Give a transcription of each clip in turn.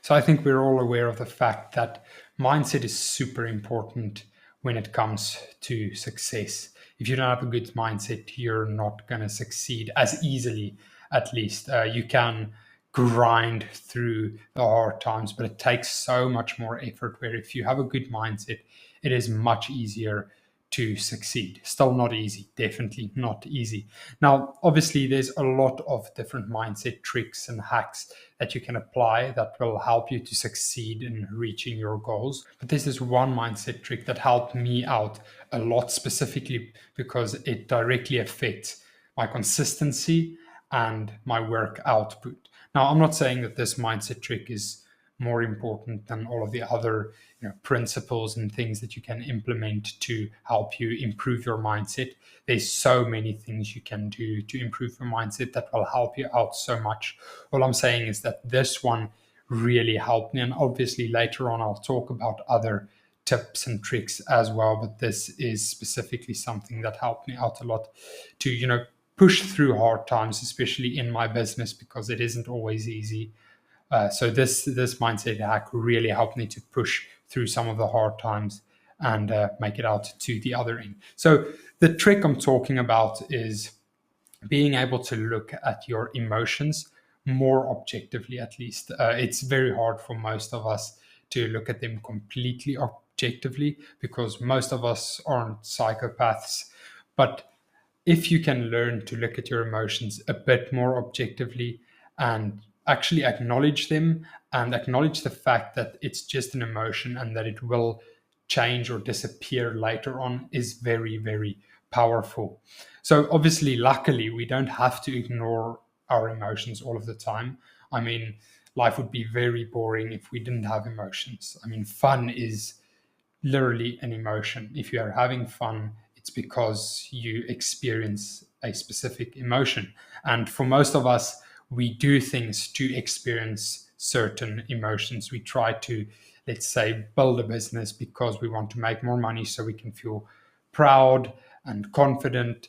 So I think we're all aware of the fact that mindset is super important when it comes to success. If you don't have a good mindset, you're not going to succeed as easily, at least. You can grind through the hard times, but it takes so much more effort. Where if you have a good mindset, it is much easier to succeed. Still not easy, definitely not easy. Now, obviously, there's a lot of different mindset tricks and hacks that you can apply that will help you to succeed in reaching your goals. But this is one mindset trick that helped me out a lot, specifically because it directly affects my consistency and my work output. Now, I'm not saying that this mindset trick is more important than all of the other principles and things that you can implement to help you improve your mindset. There's so many things you can do to improve your mindset that will help you out so much. All I'm saying is that this one really helped me, and obviously later on I'll talk about other tips and tricks as well, but this is specifically something that helped me out a lot to push through hard times, especially in my business, because it isn't always easy. So this mindset hack really helped me to push through some of the hard times and make it out to the other end. So the trick I'm talking about is being able to look at your emotions more objectively, at least. It's very hard for most of us to look at them completely objectively because most of us aren't psychopaths. But if you can learn to look at your emotions a bit more objectively and actually acknowledge them and acknowledge the fact that it's just an emotion and that it will change or disappear later on is very, very powerful. So obviously, luckily, we don't have to ignore our emotions all of the time. I mean, life would be very boring if we didn't have emotions. I mean, fun is literally an emotion. If you are having fun, it's because you experience a specific emotion. And for most of us, we do things to experience certain emotions. We try to, let's say, build a business because we want to make more money so we can feel proud and confident.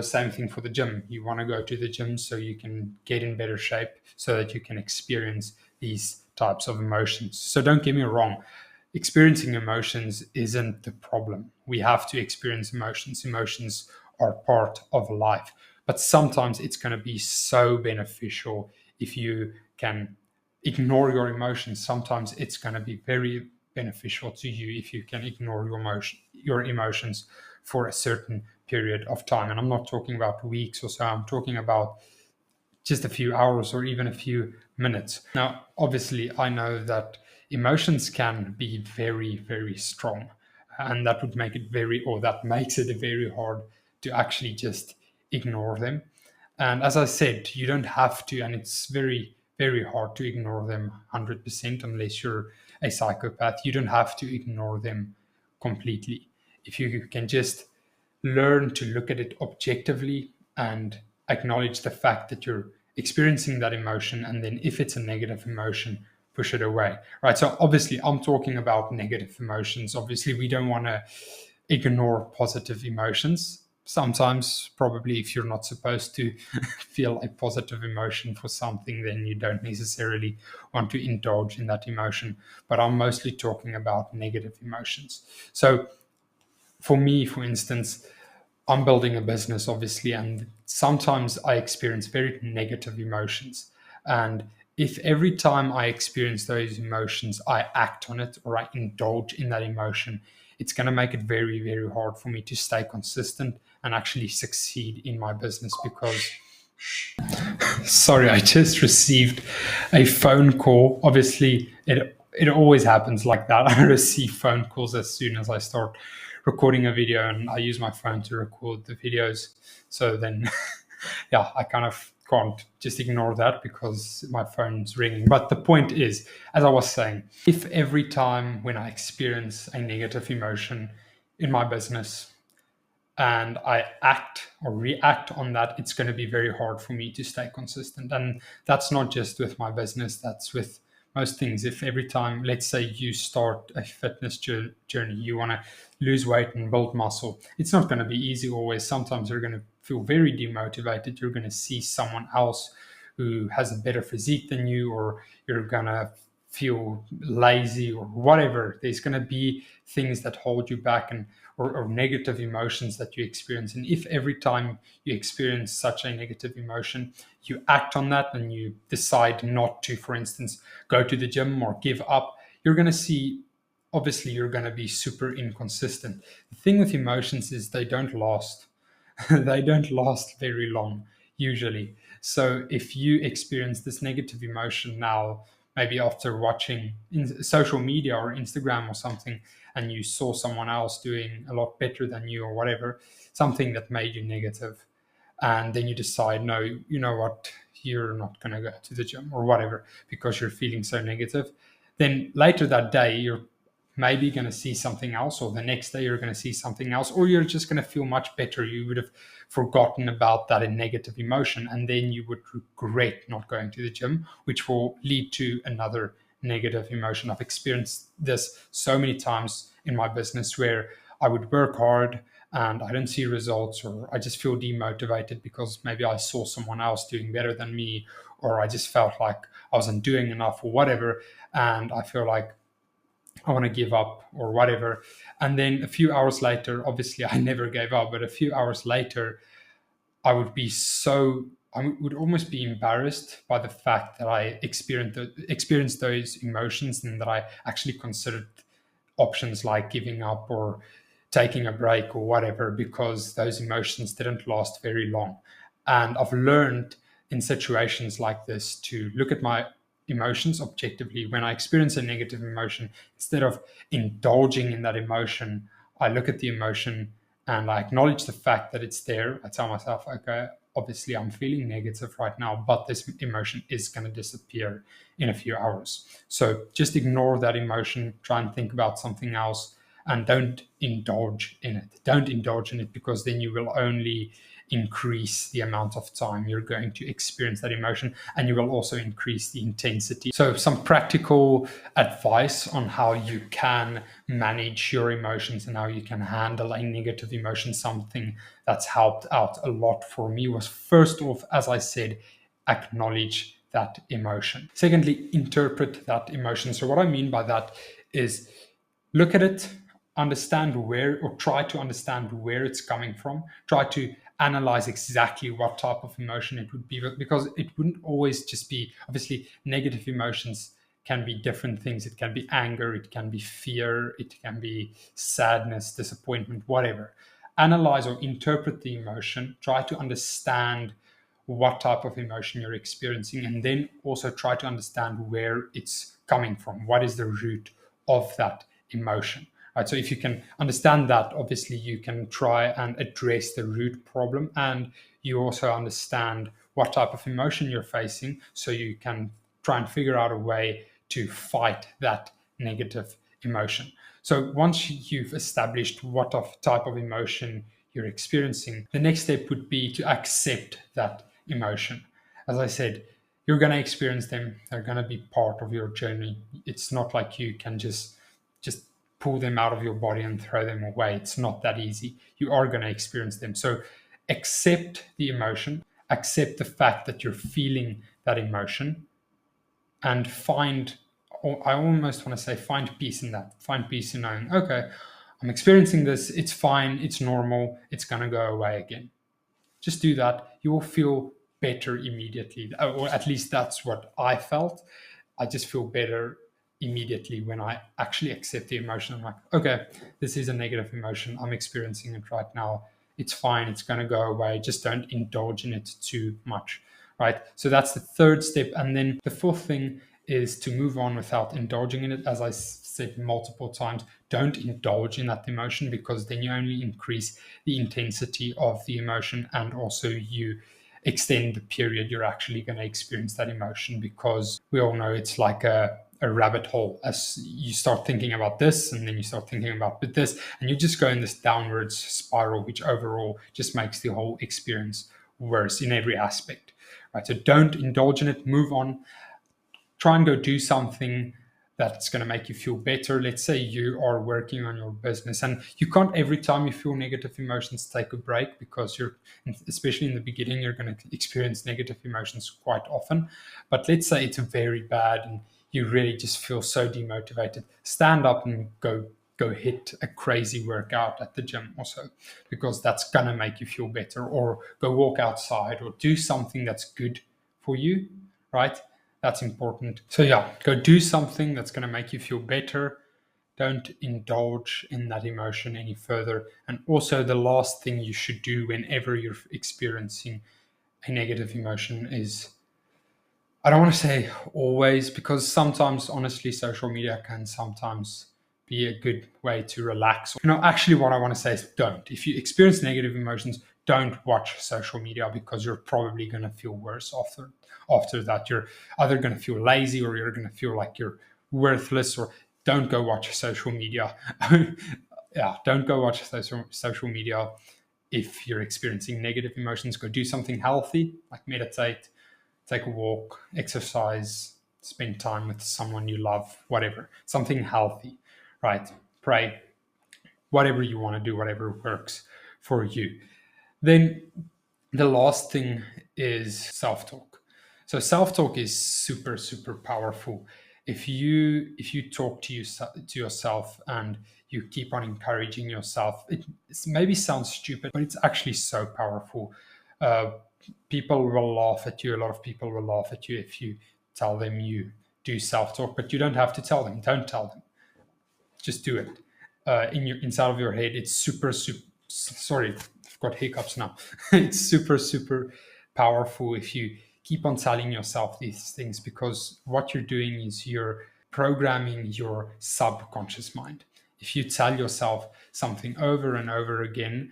Same thing for the gym. You want to go to the gym so you can get in better shape so that you can experience these types of emotions. So don't get me wrong, experiencing emotions isn't the problem. We have to experience emotions. Emotions are part of life. But sometimes it's going to be so beneficial if you can ignore your emotions. Sometimes it's going to be very beneficial to you if you can ignore your emotions for a certain period of time. And I'm not talking about weeks or so. I'm talking about just a few hours or even a few minutes. Now, obviously, I know that emotions can be very, very strong, and that would make it that makes it very hard to actually just ignore them. And as I said, you don't have to, and it's very, very hard to ignore them 100% unless you're a psychopath. You don't have to ignore them completely. If you can just learn to look at it objectively and acknowledge the fact that you're experiencing that emotion, and then if it's a negative emotion, push it away, right? So obviously I'm talking about negative emotions. Obviously we don't want to ignore positive emotions. Sometimes probably if you're not supposed to feel a positive emotion for something, then you don't necessarily want to indulge in that emotion. But I'm mostly talking about negative emotions. So for me, for instance, I'm building a business, obviously, and sometimes I experience very negative emotions. And if every time I experience those emotions, I act on it or I indulge in that emotion, it's going to make it very, very hard for me to stay consistent and actually succeed in my business because, sorry, I just received a phone call. Obviously, it always happens like that. I receive phone calls as soon as I start recording a video, and I use my phone to record the videos. So then, yeah, I kind of can't just ignore that because my phone's ringing. But the point is, as I was saying, if every time when I experience a negative emotion in my business and I act or react on that, it's going to be very hard for me to stay consistent. And that's not just with my business, that's with most things. If every time, let's say you start a fitness journey, you want to lose weight and build muscle, it's not going to be easy always. Sometimes you're going to feel very demotivated. You're going to see someone else who has a better physique than you, or you're going to feel lazy or whatever. There's going to be things that hold you back, and or negative emotions that you experience. And if every time you experience such a negative emotion, you act on that and you decide not to, for instance, go to the gym or give up, you're going to see, obviously, you're going to be super inconsistent. The thing with emotions is they don't last. They don't last very long, usually. So if you experience this negative emotion now, maybe after watching in social media or Instagram or something, and you saw someone else doing a lot better than you or whatever, something that made you negative, and then you decide, no, you know what, you're not going to go to the gym or whatever because you're feeling so negative, then later that day you're maybe going to see something else, or the next day you're going to see something else, or you're just going to feel much better. You would have forgotten about that negative emotion, and then you would regret not going to the gym, which will lead to another negative emotion. I've experienced this so many times in my business where I would work hard and I don't see results, or I just feel demotivated because maybe I saw someone else doing better than me, or I just felt like I wasn't doing enough or whatever, and I feel like I want to give up or whatever. And then a few hours later, obviously I never gave up, but a few hours later, I would be so, I would almost be embarrassed by the fact that I experienced those emotions, and that I actually considered options like giving up or taking a break or whatever, because those emotions didn't last very long. And I've learned in situations like this to look at my emotions objectively. When I experience a negative emotion, instead of indulging in that emotion, I look at the emotion and I acknowledge the fact that it's there. I tell myself, okay, obviously I'm feeling negative right now, but this emotion is going to disappear in a few hours. So just ignore that emotion, try and think about something else, and don't indulge in it. Don't indulge in it, because then you will only increase the amount of time you're going to experience that emotion, and you will also increase the intensity. So some practical advice on how you can manage your emotions and how you can handle a negative emotion. Something that's helped out a lot for me was, first off, as I said, acknowledge that emotion. Secondly, interpret that emotion. So what I mean by that is look at it, understand where, or try to understand where it's coming from. Try to analyze exactly what type of emotion it would be, because it wouldn't always just be, obviously, negative emotions can be different things. It can be anger, it can be fear, it can be sadness, disappointment, whatever. Analyze or interpret the emotion, try to understand what type of emotion you're experiencing, and then also try to understand where it's coming from. What is the root of that emotion? Right, so if you can understand that, obviously you can try and address the root problem, and you also understand what type of emotion you're facing, so you can try and figure out a way to fight that negative emotion. So once you've established what type of emotion you're experiencing, the next step would be to accept that emotion. As I said, you're going to experience them. They're going to be part of your journey. It's not like you can just pull them out of your body and throw them away. It's not that easy. You are going to experience them. So accept the emotion, accept the fact that you're feeling that emotion, and find, or I almost want to say, find peace in that. Find peace in knowing, okay, I'm experiencing this. It's fine. It's normal. It's going to go away again. Just do that. You will feel better immediately, or at least that's what I felt. I just feel better immediately when I actually accept the emotion. I'm like, okay, this is a negative emotion. I'm experiencing it right now. It's fine. It's going to go away. Just don't indulge in it too much, right? So that's the third step. And then the fourth thing is to move on without indulging in it. As I said multiple times, don't indulge in that emotion, because then you only increase the intensity of the emotion, and also you extend the period you're actually going to experience that emotion, because we all know it's like a rabbit hole. As you start thinking about this, and then you start thinking about this, and you just go in this downwards spiral, which overall just makes the whole experience worse in every aspect, right? So don't indulge in it. Move on. Try and go do something that's going to make you feel better. Let's say you are working on your business, and you can't, every time you feel negative emotions, take a break, because you're, especially in the beginning, you're going to experience negative emotions quite often. But let's say it's very bad and you really just feel so demotivated, stand up and go hit a crazy workout at the gym also, because that's gonna make you feel better. Or go walk outside or do something that's good for you, right? That's important. So yeah, go do something that's gonna make you feel better. Don't indulge in that emotion any further. And also, the last thing you should do whenever you're experiencing a negative emotion is, I don't want to say always, because sometimes, honestly, social media can sometimes be a good way to relax. Actually, what I want to say is don't. If you experience negative emotions, don't watch social media, because you're probably going to feel worse after that. You're either going to feel lazy, or you're going to feel like you're worthless. Or don't go watch social media. Yeah, don't go watch social media if you're experiencing negative emotions. Go do something healthy, like meditate, take a walk, exercise, spend time with someone you love, whatever, something healthy, right? Pray, whatever you want to do, whatever works for you. Then the last thing is self-talk. So self-talk is super, super powerful. If you talk to yourself and you keep on encouraging yourself, it maybe sounds stupid, but it's actually so powerful. Uh, People will laugh at you. A lot of people will laugh at you if you tell them you do self-talk, but you don't have to tell them. Don't tell them. Just do it. Inside of your head, it's super, super. Sorry, I've got hiccups now. It's super, super powerful if you keep on telling yourself these things, because what you're doing is you're programming your subconscious mind. If you tell yourself something over and over again,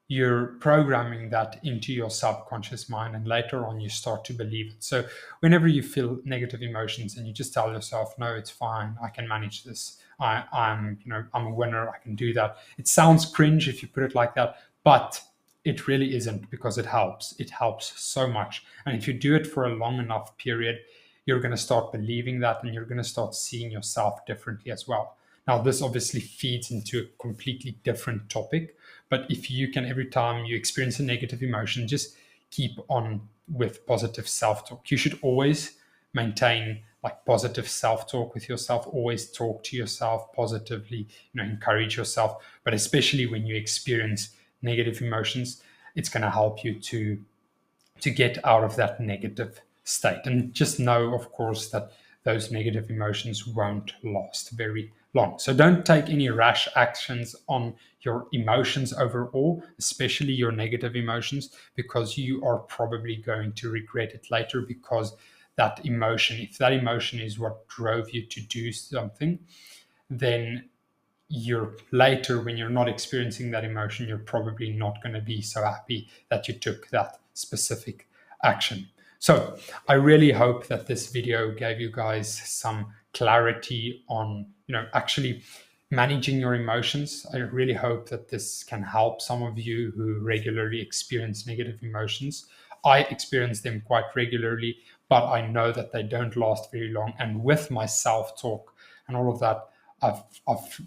you're programming that into your subconscious mind, and later on you start to believe it. So whenever you feel negative emotions and you just tell yourself, no, it's fine, I can manage this, I'm a winner, I can do that. It sounds cringe if you put it like that, but it really isn't, because it helps so much. And if you do it for a long enough period, you're going to start believing that, and you're going to start seeing yourself differently as well. Now, this obviously feeds into a completely different topic, but if you can, every time you experience a negative emotion, just keep on with positive self-talk. You should always maintain like positive self-talk with yourself. Always talk to yourself positively, encourage yourself. But especially when you experience negative emotions, it's going to help you to get out of that negative state. And just know, of course, that those negative emotions won't last very long. So don't take any rash actions on your emotions overall, especially your negative emotions, because you are probably going to regret it later. Because if that emotion is what drove you to do something, then you're later, when you're not experiencing that emotion, you're probably not going to be so happy that you took that specific action. So I really hope that this video gave you guys some clarity on, actually managing your emotions. I really hope that this can help some of you who regularly experience negative emotions. I experience them quite regularly, but I know that they don't last very long. And with my self-talk and all of that, I've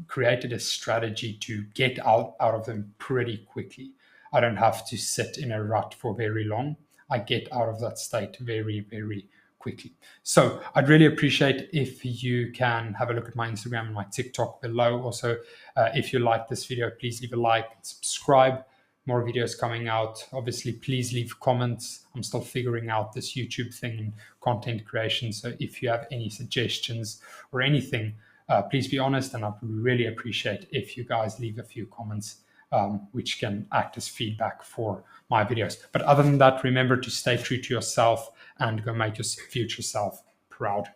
created a strategy to get out of them pretty quickly. I don't have to sit in a rut for very long. I get out of that state very, very quickly. So I'd really appreciate if you can have a look at my Instagram and my TikTok below. Also, if you like this video, please leave a like and subscribe. More videos coming out. Obviously, please leave comments. I'm still figuring out this YouTube thing and content creation. So if you have any suggestions or anything, please be honest, and I'd really appreciate if you guys leave a few comments, which can act as feedback for my videos. But other than that, remember to stay true to yourself and go make your future self proud.